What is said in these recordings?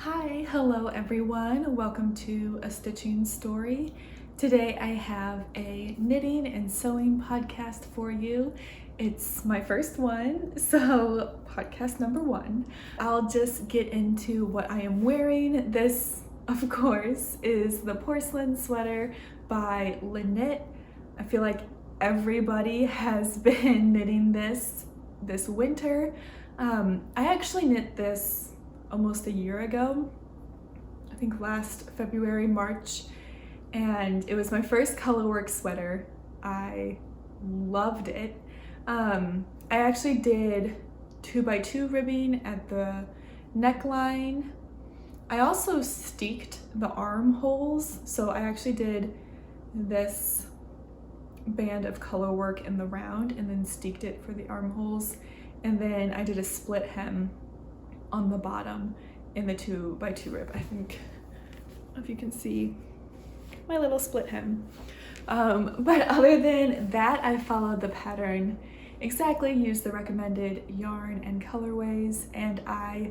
Hi, hello everyone. Welcome to A Stitching Story. Today I have a knitting and sewing podcast for you. It's my first one, so podcast number one. I'll just get into what I am wearing. This, of course, is the porcelain sweater by Lynette. I feel like everybody has been knitting this winter. I actually knit this almost a year ago, I think last February, March, and it was my first colorwork sweater. I loved it. I actually did 2x2 ribbing at the neckline. I also steeked the armholes, so I actually did this band of colorwork in the round and then steeked it for the armholes, and then I did a split hem on the bottom in the 2x2 rib. I think if you can see my little split hem. But other than that, I followed the pattern exactly, used the recommended yarn and colorways, and I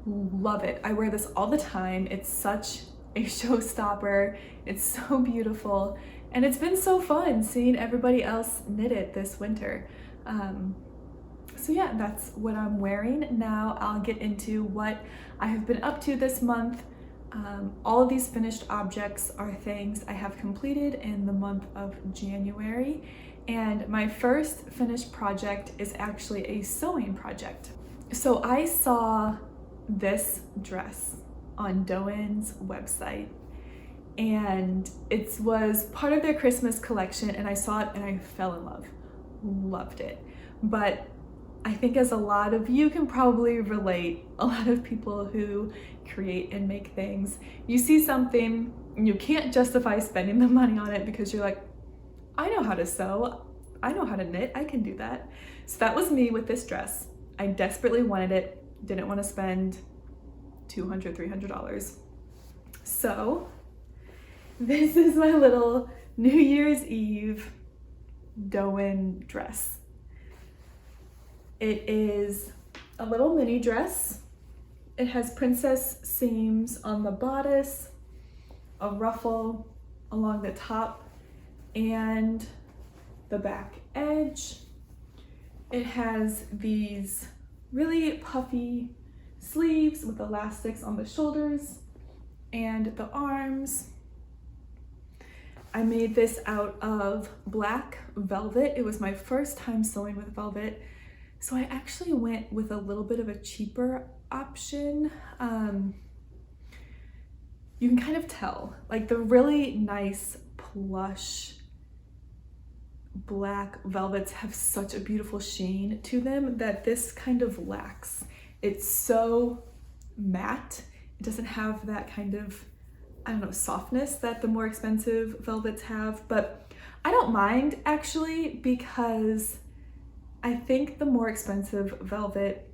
love it. I wear this all the time. It's such a showstopper. It's so beautiful, and it's been so fun seeing everybody else knit it this winter. So yeah, that's what I'm wearing. Now I'll get into what I have been up to this month. All of these finished objects are things I have completed in the month of January. And my first finished project is actually a sewing project. So I saw this dress on Doan's website, and it was part of their Christmas collection, and I saw it and I fell in love. Loved it. But I think, as a lot of you can probably relate, a lot of people who create and make things, you see something and you can't justify spending the money on it because you're like, I know how to sew, I know how to knit, I can do that. So that was me with this dress. I desperately wanted it, didn't want to spend $200, $300. So this is my little New Year's Eve Doan dress. It is a little mini dress. It has princess seams on the bodice, a ruffle along the top and the back edge. It has these really puffy sleeves with elastics on the shoulders and the arms. I made this out of black velvet. It was my first time sewing with velvet, so I actually went with a little bit of a cheaper option. You can kind of tell, like, the really nice plush black velvets have such a beautiful sheen to them that this kind of lacks. It's so matte. It doesn't have that kind of, I don't know, softness that the more expensive velvets have, but I don't mind actually, because I think the more expensive velvet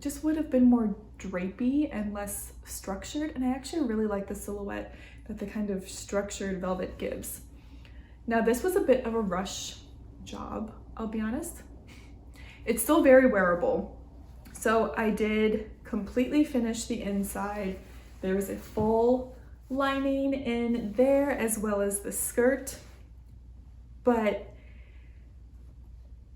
just would have been more drapey and less structured, and I actually really like the silhouette that the kind of structured velvet gives. Now, this was a bit of a rush job, I'll be honest. It's still very wearable. So I did completely finish the inside. There was a full lining in there as well as the skirt, but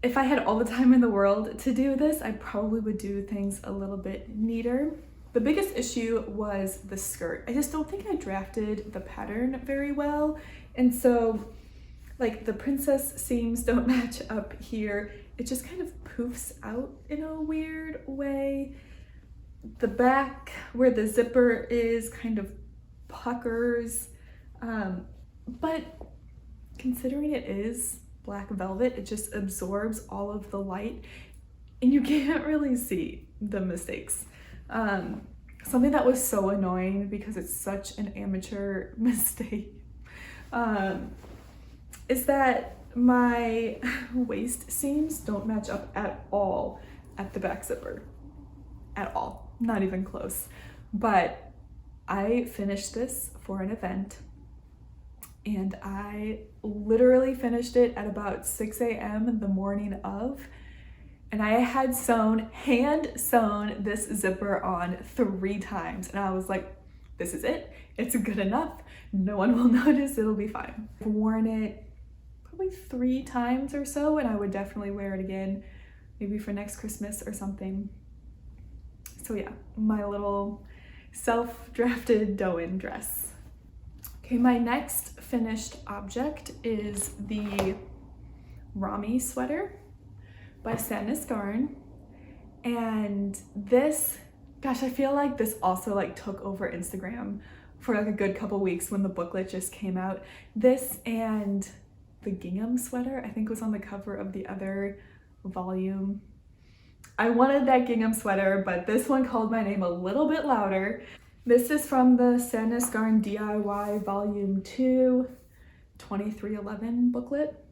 if I had all the time in the world to do this, I probably would do things a little bit neater. The biggest issue was the skirt. I just don't think I drafted the pattern very well. And so, like, the princess seams don't match up here. It just kind of poofs out in a weird way. The back where the zipper is kind of puckers. But considering it is black velvet, it just absorbs all of the light and you can't really see the mistakes. Something that was so annoying, because it's such an amateur mistake, is that my waist seams don't match up at all at the back zipper. At all, not even close. But I finished this for an event, and I literally finished it at about 6 a.m. the morning of, And I had hand sewn this zipper on 3 times. And I was like, this is it. It's good enough. No one will notice, it'll be fine. I've worn it probably 3 times or so, and I would definitely wear it again, maybe for next Christmas or something. So yeah, my little self-drafted Doan dress. Okay, my next finished object is the Romy sweater by Sadness Garn. And this, gosh, I feel like this also like took over Instagram for like a good couple weeks when the booklet just came out. This and the gingham sweater, I think, was on the cover of the other volume. I wanted that gingham sweater, but this one called my name a little bit louder. This is from the Sadness Garn DIY Volume 2, 2311 booklet.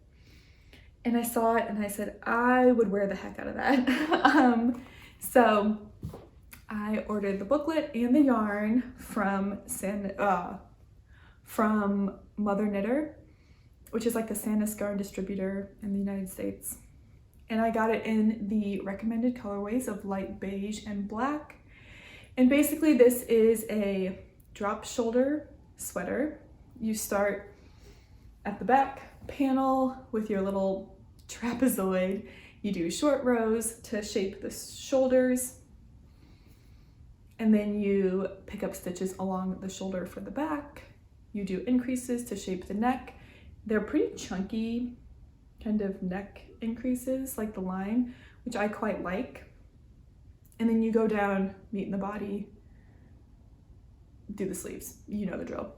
And I saw it and I said, I would wear the heck out of that. So I ordered the booklet and the yarn from Mother Knitter, which is like the Sadness Garn distributor in the United States. And I got it in the recommended colorways of light beige and black. And basically this is a drop shoulder sweater. You start at the back panel with your little trapezoid. You do short rows to shape the shoulders, and then you pick up stitches along the shoulder for the back. You do increases to shape the neck. They're pretty chunky kind of neck increases, like the line, which I quite like. And then you go down, meet in the body, do the sleeves. You know the drill.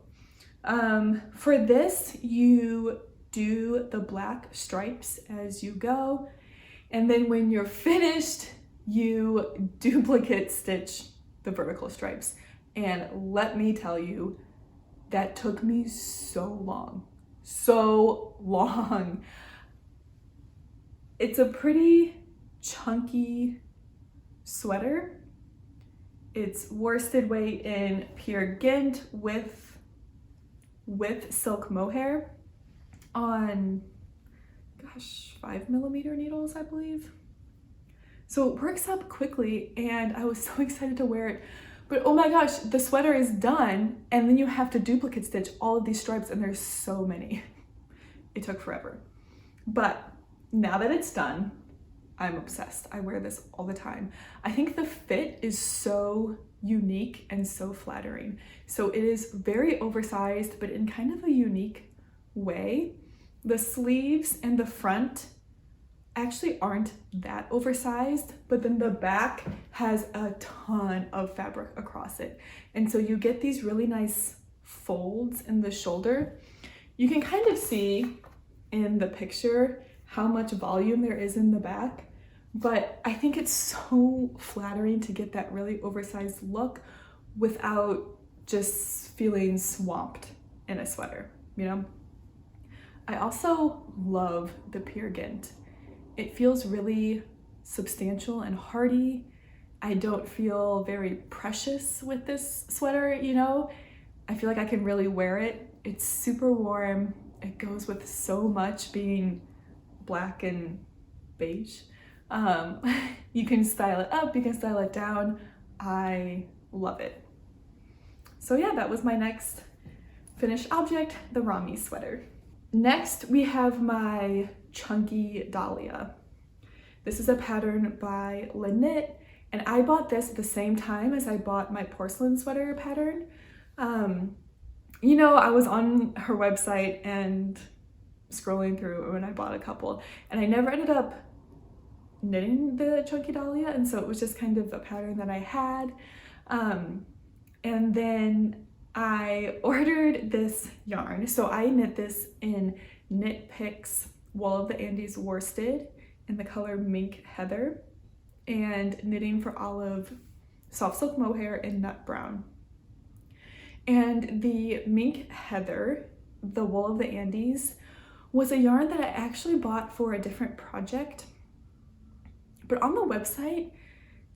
For this, you do the black stripes as you go. And then when you're finished, you duplicate stitch the vertical stripes. And let me tell you, that took me so long. It's a pretty chunky sweater. It's worsted weight in pure Gint with silk mohair on, gosh, 5mm needles, I believe. So it works up quickly, and I was so excited to wear it. But oh my gosh, the sweater is done, and then you have to duplicate stitch all of these stripes, and there's so many. It took forever. But now that it's done, I'm obsessed. I wear this all the time. I think the fit is so unique and so flattering. So it is very oversized, but in kind of a unique way. The sleeves and the front actually aren't that oversized, but then the back has a ton of fabric across it. And so you get these really nice folds in the shoulder. You can kind of see in the picture how much volume there is in the back, but I think it's so flattering to get that really oversized look without just feeling swamped in a sweater, you know? I also love the Pure Gint. It feels really substantial and hardy. I don't feel very precious with this sweater, you know? I feel like I can really wear it. It's super warm. It goes with so much being black and beige. You can style it up, you can style it down. I love it. So yeah, that was my next finished object, the Romy sweater. Next, we have my chunky dahlia. This is a pattern by Knit, and I bought this at the same time as I bought my porcelain sweater pattern. You know, I was on her website and scrolling through when I bought a couple, and I never ended up knitting the chunky dahlia, and so it was just kind of a pattern that I had. And then I ordered this yarn. So I knit this in Knit Picks Wool of the Andes worsted in the color Mink Heather, and Knitting for Olive soft silk mohair in nut brown. And the Mink Heather, the Wool of the Andes, was a yarn that I actually bought for a different project. But on the website,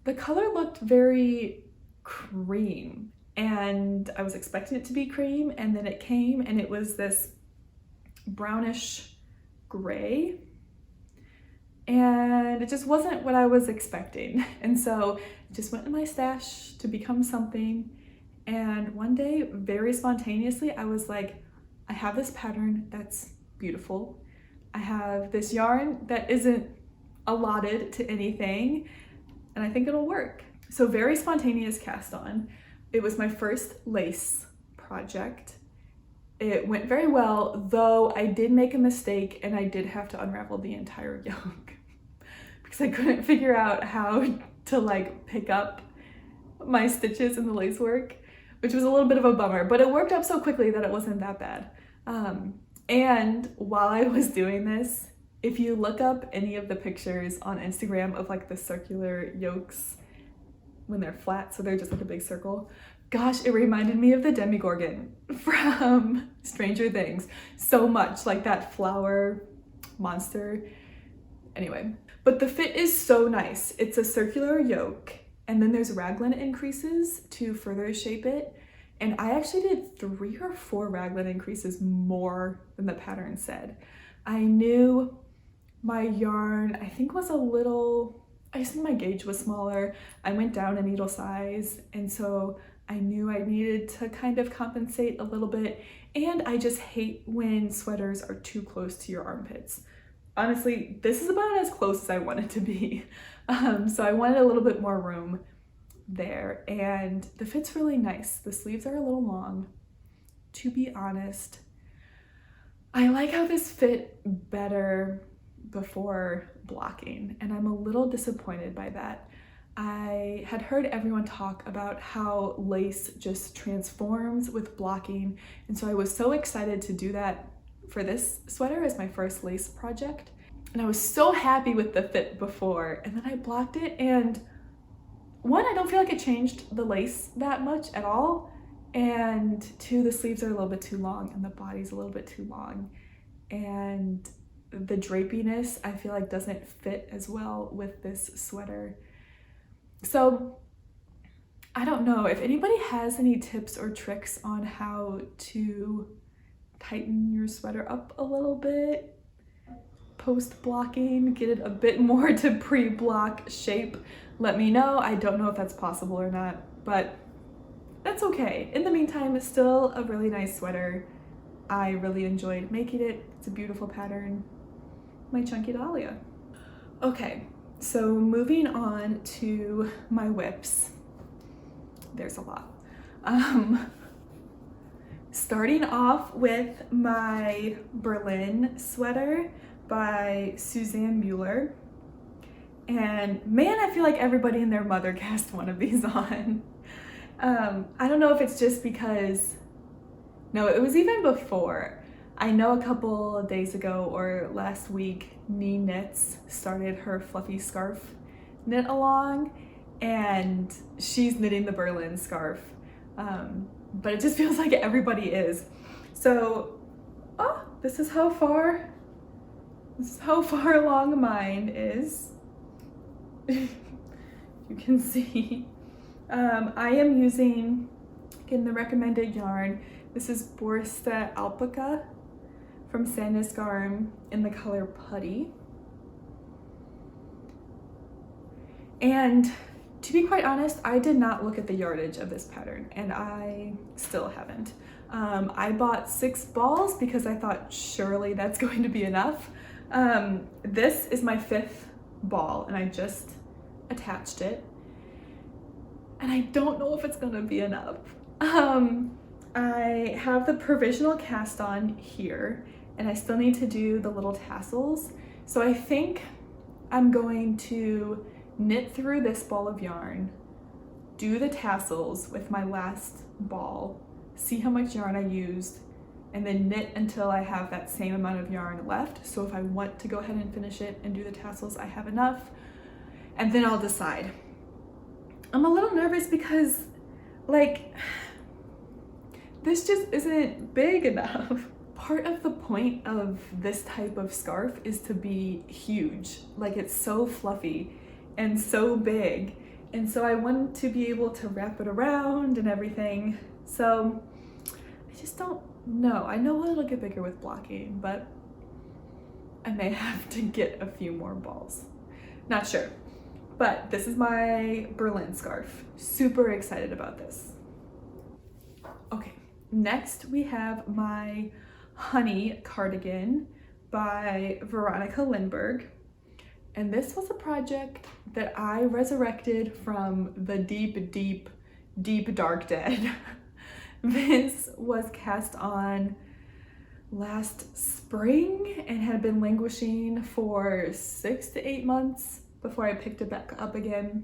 the color looked very cream, and I was expecting it to be cream, and then it came and it was this brownish gray. and it just wasn't what I was expecting. And so it just went in my stash to become something. And one day, very spontaneously, I was like, I have this pattern that's beautiful. I have this yarn that isn't allotted to anything, and I think it'll work. So very spontaneous cast on. It was my first lace project. It went very well, though I did make a mistake and I did have to unravel the entire yoke because I couldn't figure out how to like pick up my stitches in the lace work, which was a little bit of a bummer, but it worked up so quickly that it wasn't that bad. And while I was doing this, if you look up any of the pictures on Instagram of like the circular yokes when they're flat, so they're just like a big circle, gosh, it reminded me of the Demogorgon from Stranger Things so much, like that flower monster. Anyway, but the fit is so nice. It's a circular yoke, and then there's raglan increases to further shape it. And I actually did 3 or 4 raglan increases more than the pattern said. I knew my yarn, I think was a little, I just think my gauge was smaller. I went down a needle size, and so I knew I needed to kind of compensate a little bit. And I just hate when sweaters are too close to your armpits. Honestly, this is about as close as I want it to be. So I wanted a little bit more room there, and the fit's really nice. The sleeves are a little long, to be honest. I like how this fit better before blocking, and I'm a little disappointed by that. I had heard everyone talk about how lace just transforms with blocking, and so I was so excited to do that for this sweater as my first lace project. And I was so happy with the fit before, and then I blocked it, and one, I don't feel like it changed the lace that much at all, and 2, the sleeves are a little bit too long and the body's a little bit too long, and the drapiness I feel like doesn't fit as well with this sweater. So I don't know if anybody has any tips or tricks on how to tighten your sweater up a little bit post blocking, get it a bit more to pre-block shape. Let me know. I don't know if that's possible or not, but that's okay. In the meantime, it's still a really nice sweater. I really enjoyed making it. It's a beautiful pattern. My Chunky Dahlia. Okay, so moving on to my whips. There's a lot. Starting off with my Berlin sweater by Suzanne Mueller. And man, I feel like everybody and their mother cast one of these on. I don't know if it's just because, no, it was even before. I know a couple of days ago or last week, Knee Knits started her fluffy scarf knit along, and she's knitting the Berlin scarf. But it just feels like everybody is. So, this is how far along mine is. You can see. I am using, again, the recommended yarn. This is Borsta Alpaca from Sandnesgarn in the color Putty. And to be quite honest, I did not look at the yardage of this pattern, and I still haven't. I bought 6 balls because I thought surely that's going to be enough. This is my 5th ball, and I just attached it, and I don't know if it's gonna be enough. I have the provisional cast on here, and I still need to do the little tassels. So I think I'm going to knit through this ball of yarn, do the tassels with my last ball, see how much yarn I used, and then knit until I have that same amount of yarn left. So if I want to go ahead and finish it and do the tassels, I have enough, and then I'll decide. I'm a little nervous because, like, this just isn't big enough. Part of the point of this type of scarf is to be huge. Like, it's so fluffy and so big, and so I want to be able to wrap it around and everything. So I just don't know. I know it'll get bigger with blocking, but I may have to get a few more balls. Not sure. But this is my Berlin scarf. Super excited about this. Okay, next we have my honey cardigan by Veronica Lindbergh. And this was a project that I resurrected from the deep, deep, deep dark dead. This was cast on last spring and had been languishing for 6 to 8 months before I picked it back up again.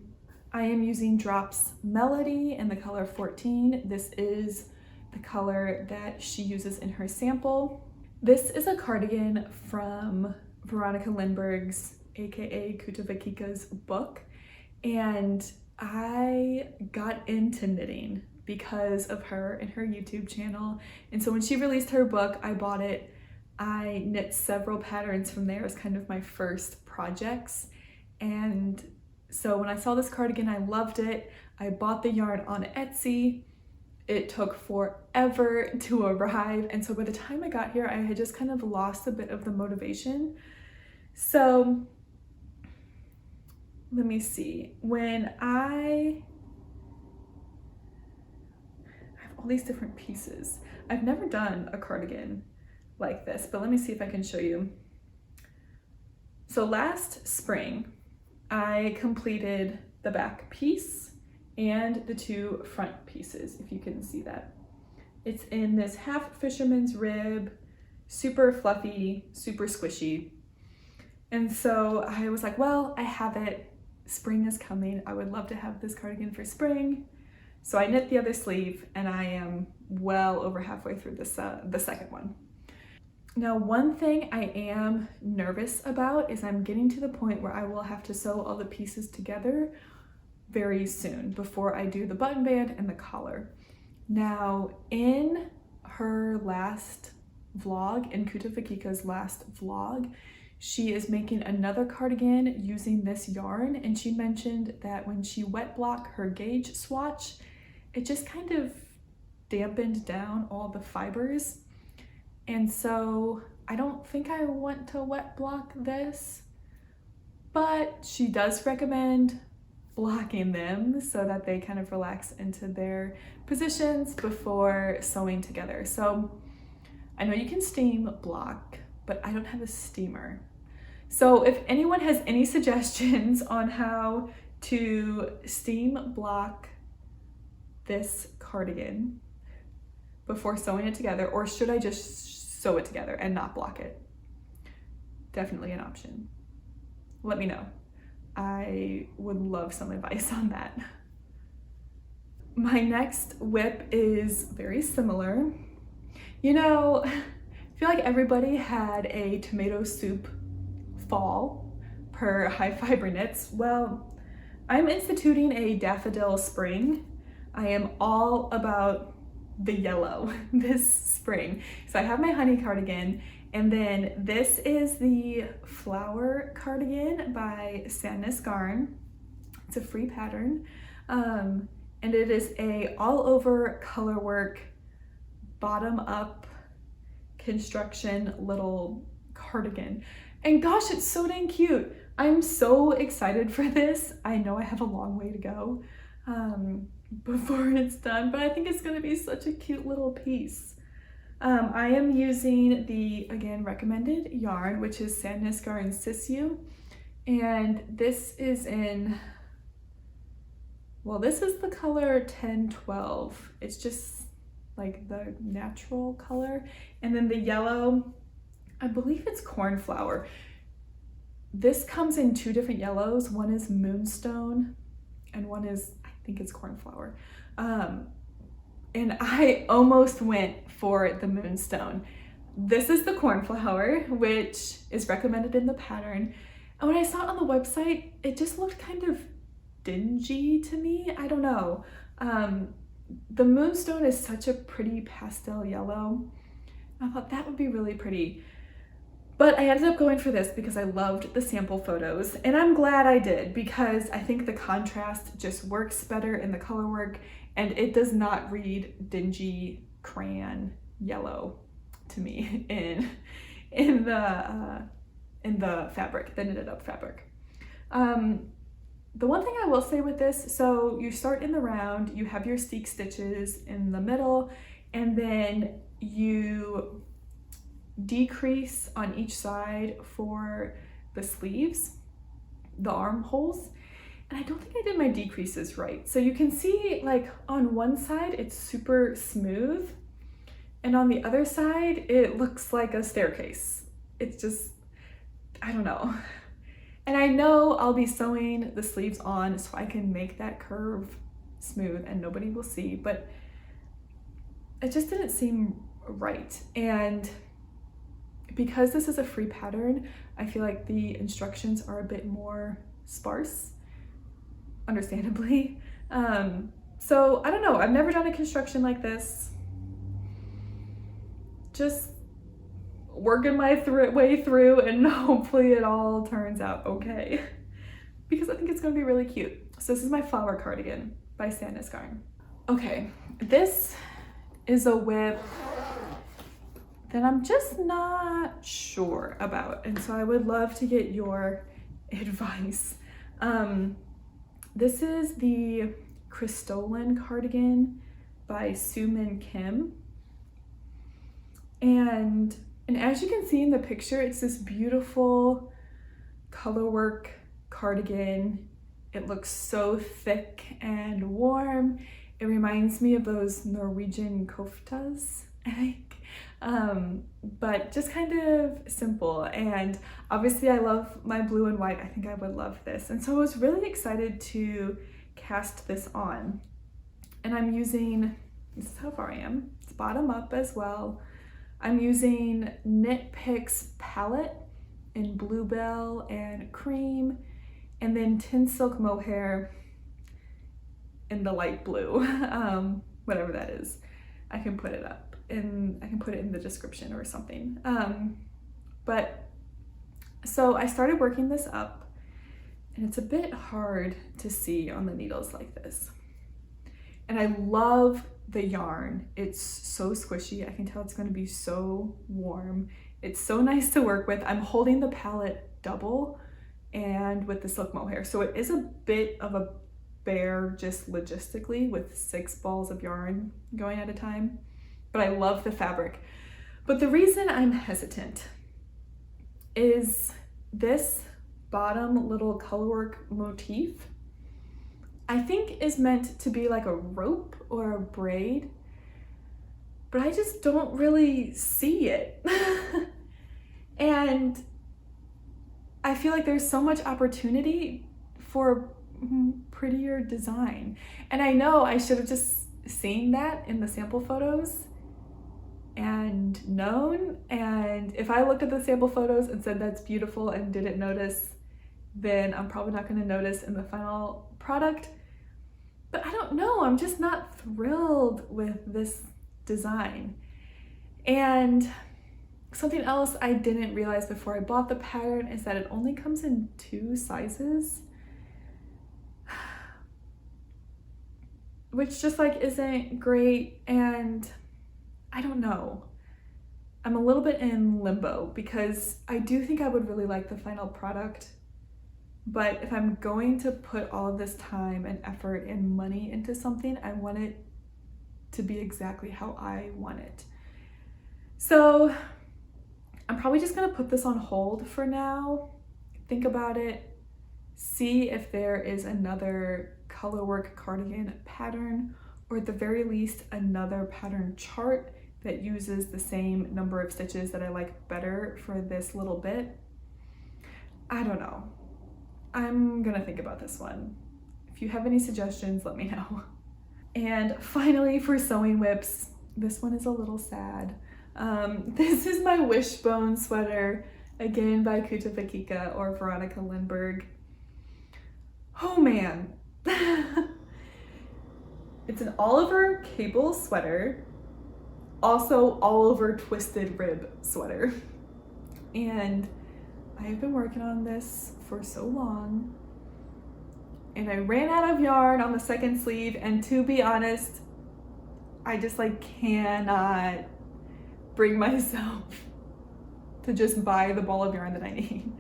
I am using Drops Melody in the color 14. This is the color that she uses in her sample. This is a cardigan from Veronica Lindbergh's, aka Kutavakika's, book, and I got into knitting because of her and her YouTube channel. And so when she released her book, I bought it. I knit several patterns from there as kind of my first projects. And so when I saw this cardigan, I loved it. I bought the yarn on Etsy. It took forever to arrive. And so by the time I got here, I had just kind of lost a bit of the motivation. So let me see. When I have all these different pieces, I've never done a cardigan like this, but let me see if I can show you. So last spring, I completed the back piece and the 2 front pieces, if you can see that. It's in this half fisherman's rib, super fluffy, super squishy. And so I was like, well, I have it. Spring is coming. I would love to have this cardigan for spring. So I knit the other sleeve and I am well over halfway through this, the second one. Now, one thing I am nervous about is I'm getting to the point where I will have to sew all the pieces together very soon before I do the button band and the collar. Now, in her last vlog, in Kutavakika's last vlog, she is making another cardigan using this yarn, and she mentioned that when she wet blocked her gauge swatch, it just kind of dampened down all the fibers. And so I don't think I want to wet block this, but she does recommend blocking them so that they kind of relax into their positions before sewing together. So I know you can steam block, but I don't have a steamer. So if anyone has any suggestions on how to steam block this cardigan before sewing it together, or should I just sew it together and not block it? Definitely an option. Let me know. I would love some advice on that. My next whip is very similar. You know, I feel like everybody had a tomato soup fall per High Fiber Knits. Well, I'm instituting a daffodil spring. I am all about the yellow this spring. So I have my honey cardigan, and then this is the flower cardigan by Sandnes Garn. It's a free pattern, and it is a all over color work, bottom up construction little cardigan. And gosh, it's so dang cute. I'm so excited for this. I know I have a long way to go before it's done, but I think it's gonna be such a cute little piece. I am using the, again, recommended yarn, which is Sandnes Garn Sissu. And this is in, well, this is the color 1012. It's just like the natural color. And then the yellow, I believe it's cornflower. This comes in 2 different yellows. One is moonstone and one is, I think it's cornflower. And I almost went for the moonstone. This is the cornflower, which is recommended in the pattern. And when I saw it on the website, it just looked kind of dingy to me. I don't know. The moonstone is such a pretty pastel yellow. I thought that would be really pretty. But I ended up going for this because I loved the sample photos, and I'm glad I did because I think the contrast just works better in the color work, and it does not read dingy crayon yellow to me in the in the fabric, the knitted up fabric. The one thing I will say with this, so you start in the round, you have your steek stitches in the middle, and then you decrease on each side for the sleeves, the armholes. And I don't think I did my decreases right. So you can see, like, on one side it's super smooth, and on the other side it looks like a staircase. It's just, I don't know. And I know I'll be sewing the sleeves on so I can make that curve smooth and nobody will see, but it just didn't seem right. And because this is a free pattern, I feel like the instructions are a bit more sparse, understandably. So I don't know, I've never done a construction like this. Just working my way through, and hopefully it all turns out okay, because I think it's gonna be really cute. So this is my flower cardigan by Sandnes Garn. Okay, this is a whip that I'm just not sure about, and so I would love to get your advice. This is the Crystalline cardigan by Soomin Kim, and as you can see in the picture, it's this beautiful colorwork cardigan. It looks so thick and warm. It reminds me of those Norwegian koftas, I think, but just kind of simple. And obviously I love my blue and white. I think I would love this. And so I was really excited to cast this on. And I'm using, this is how far I am, it's bottom up as well. I'm using Knit Picks palette in Bluebell and Cream, and then Tin Silk Mohair in the light blue, whatever that is. I can put it up and I can put it in the description or something. But so I started working this up, and it's a bit hard to see on the needles like this. And I love the yarn. It's so squishy. I can tell it's going to be so warm. It's so nice to work with. I'm holding the palette double and with the silk mohair, so it is a bit of a bear just logistically with 6 balls of yarn going at a time, but I love the fabric. But the reason I'm hesitant is this bottom little colorwork motif, I think, is meant to be like a rope or a braid, but I just don't really see it. And I feel like there's so much opportunity for prettier design. And I know I should have just seen that in the sample photos and known. And if I looked at the sample photos and said that's beautiful and didn't notice, then I'm probably not going to notice in the final product. But I don't know, I'm just not thrilled with this design. And something else I didn't realize before I bought the pattern is that it only comes in 2 sizes, which just like isn't great. And I don't know, I'm a little bit in limbo because I do think I would really like the final product. But if I'm going to put all of this time and effort and money into something, I want it to be exactly how I want it. So I'm probably just gonna put this on hold for now, think about it, see if there is another colorwork cardigan pattern, or at the very least another pattern chart that uses the same number of stitches that I like better for this little bit. I don't know. I'm gonna think about this one. If you have any suggestions, let me know. And finally, for sewing whips, this one is a little sad. This is my Wishbone sweater, again by Kuta Fakika or Veronica Lindberg. Oh man. It's an Oliver cable sweater, also Oliver twisted rib sweater. And I've been working on this for so long, and I ran out of yarn on the second sleeve, and to be honest, I just like cannot bring myself to just buy the ball of yarn that I need.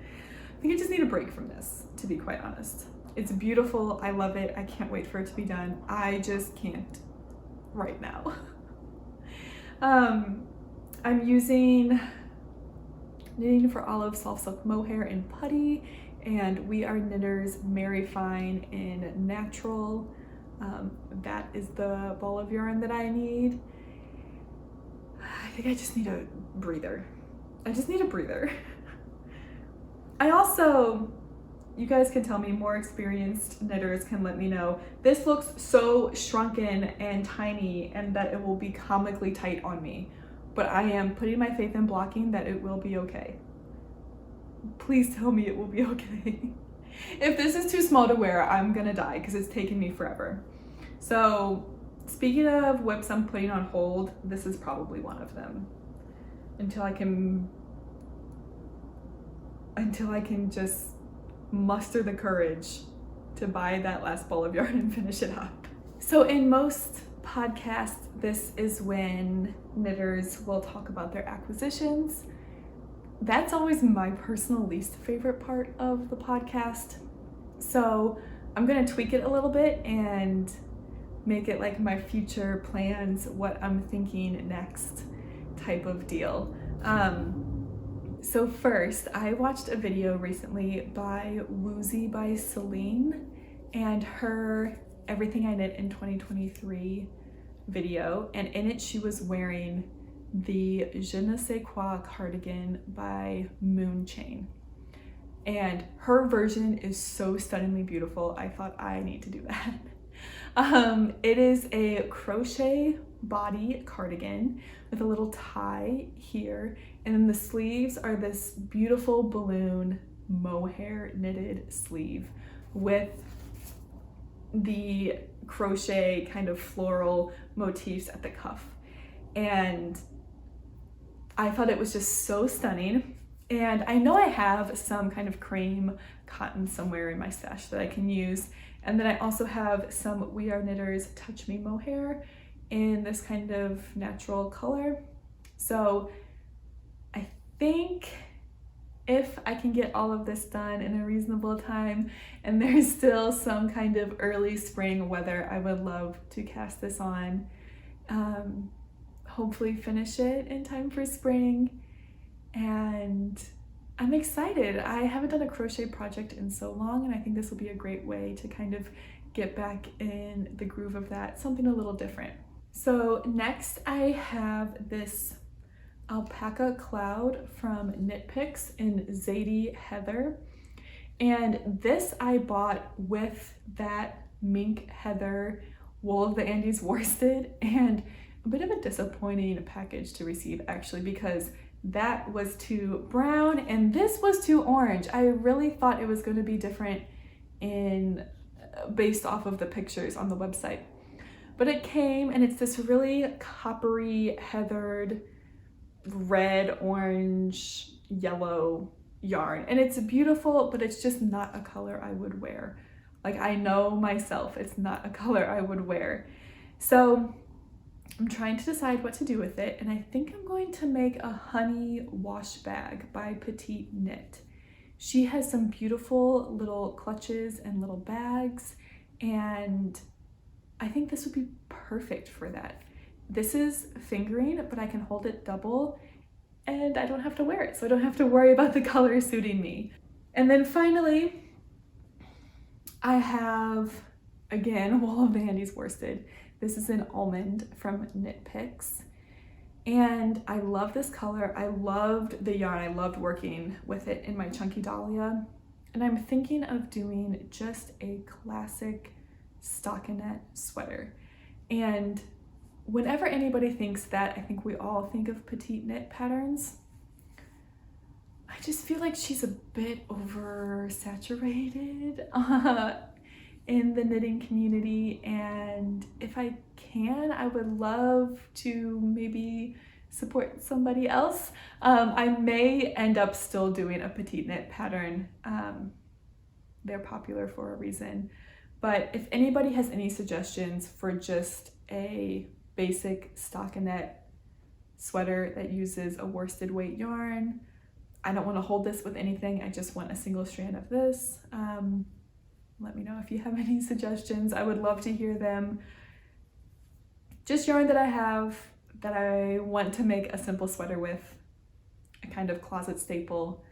I think I just need a break from this, to be quite honest. It's beautiful, I love it, I can't wait for it to be done. I just can't right now. I'm using Knitting for Olive Soft Silk Mohair in Putty, and We Are Knitters Mary Fine in Natural. That is the ball of yarn that I need. I think I just need a breather. I just need a breather. I also, you guys can tell me, more experienced knitters can let me know, this looks so shrunken and tiny and that it will be comically tight on me. But I am putting my faith in blocking that it will be okay. Please tell me it will be okay. If this is too small to wear, I'm gonna die because it's taken me forever. So speaking of whips I'm putting on hold, this is probably one of them. Until I can just muster the courage to buy that last ball of yarn and finish it up. So in most podcasts, this is when knitters will talk about their acquisitions. That's always my personal least favorite part of the podcast. So I'm gonna tweak it a little bit and make it like my future plans, what I'm thinking next type of deal. So first, I watched a video recently by Woozy by Celine and her Everything I Knit in 2023 video, and in it she was wearing the Je ne sais quoi cardigan by Moonchain. And her version is so stunningly beautiful, I thought I need to do that. It is a crochet body cardigan with a little tie here, and then the sleeves are this beautiful balloon mohair knitted sleeve with the crochet kind of floral motifs at the cuff. And I thought it was just so stunning. And I know I have some kind of cream cotton somewhere in my stash that I can use. And then I also have some We Are Knitters Touch Me mohair in this kind of natural color. So I think if I can get all of this done in a reasonable time and there's still some kind of early spring weather, I would love to cast this on. Hopefully finish it in time for spring. And I'm excited. I haven't done a crochet project in so long, and I think this will be a great way to kind of get back in the groove of that, something a little different. So next I have this alpaca cloud from Knit Picks in Zadie Heather. And this I bought with that mink heather wool of the Andes worsted, and a bit of a disappointing package to receive actually, because that was too brown and this was too orange. I really thought it was going to be different based off of the pictures on the website. But it came and it's this really coppery, heathered, red, orange, yellow yarn. And it's beautiful, but it's just not a color I would wear. Like, I know myself, it's not a color I would wear. So I'm trying to decide what to do with it, and I think I'm going to make a honey wash bag by Petite Knit. She has some beautiful little clutches and little bags, and I think this would be perfect for that. This is fingering, but I can hold it double, and I don't have to wear it, so I don't have to worry about the color suiting me. And then finally, I have, again, Wool of the Andes worsted. This is an almond from Knit Picks, and I love this color. I loved the yarn. I loved working with it in my Chunky Dahlia, and I'm thinking of doing just a classic stockinette sweater. And whenever anybody thinks that, I think we all think of Petite Knit patterns. I just feel like she's a bit oversaturated in the knitting community, and if I can, I would love to maybe support somebody else. I may end up still doing a Petite Knit pattern. They're popular for a reason. But if anybody has any suggestions for just a basic stockinette sweater that uses a worsted weight yarn, I don't want to hold this with anything. I just want a single strand of this. Let me know if you have any suggestions. I would love to hear them. Just yarn that I have that I want to make a simple sweater with, a kind of closet staple.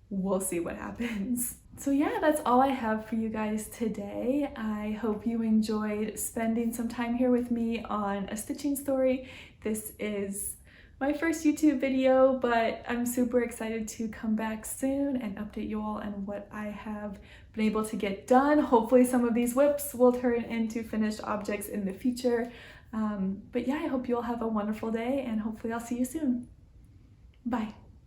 We'll see what happens. So yeah, that's all I have for you guys today. I hope you enjoyed spending some time here with me on a stitching story. This is my first YouTube video, but I'm super excited to come back soon and update you all on what I have been able to get done. Hopefully some of these whips will turn into finished objects in the future. But yeah, I hope you all have a wonderful day, and hopefully I'll see you soon. Bye.